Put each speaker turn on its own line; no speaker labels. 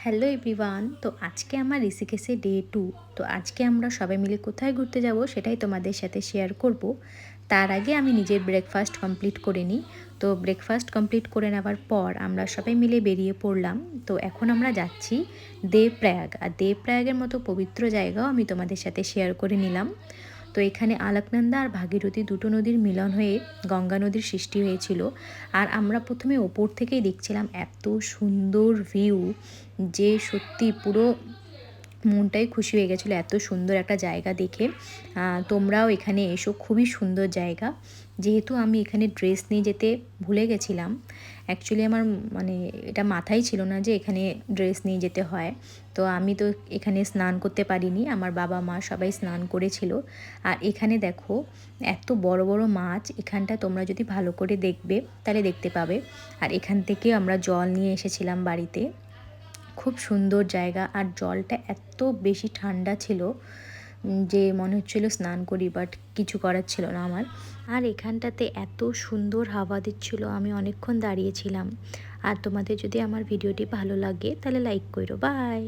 Hello everyone. তো আজকে আমার ঋষিকেশে ডে 2। তো আজকে আমরা সবাই মিলে কোথায় ঘুরতে যাব সেটাই তোমাদের সাথে শেয়ার করব। তার আগে আমি নিজের ব্রেকফাস্ট কমপ্লিট করে নিই। তো ব্রেকফাস্ট কমপ্লিট করে নেওয়ার পর আমরা সবাই মিলে বেরিয়ে পড়লাম। তো এখন আমরা যাচ্ছি দেবপ্রয়াগ। আর দেবপ্রয়াগের মতো পবিত্র জায়গাও আমি তোমাদের সাথে শেয়ার করে নিলাম। তো এখানে আলাকনন্দা আর ভাগীরথী দুটো নদীর মিলন হয়ে গঙ্গা নদীর সৃষ্টি হয়েছিল। আর আমরা প্রথমে ওপর থেকেই দেখছিলাম এত সুন্দর ভিউ, যে সত্যি পুরো মনটাই খুশি হয়ে গেছিলো এত সুন্দর একটা জায়গা দেখে। তোমরাও এখানে এসো, খুবই সুন্দর জায়গা। যেহেতু আমি এখানে ড্রেস নিয়ে যেতে ভুলে গেছিলাম, অ্যাকচুয়ালি আমার মানে এটা মাথায় ছিল না যে এখানে ড্রেস নিয়ে যেতে হয়। তো আমি তো এখানে স্নান করতে পারিনি, আমার বাবা মা সবাই স্নান করেছিল। আর এখানে দেখো এত বড় বড় মাছ, এখানটা তোমরা যদি ভালো করে দেখবে তাহলে দেখতে পাবে। আর এখান থেকে আমরা জল নিয়ে এসেছিলাম বাড়িতে। খুব সুন্দর জায়গা, আর জলটা এত বেশি ঠান্ডা ছিল যে মনে হচ্ছিল স্নান করি, বাট কিছু করার ছিল না আমার। আর এখানটাতে এত সুন্দর হাওয়া দিচ্ছিল, আমি অনেকক্ষণ দাঁড়িয়েছিলাম। আর তোমাদের যদি আমার ভিডিওটি ভালো লাগে তাহলে লাইক করো। বাই।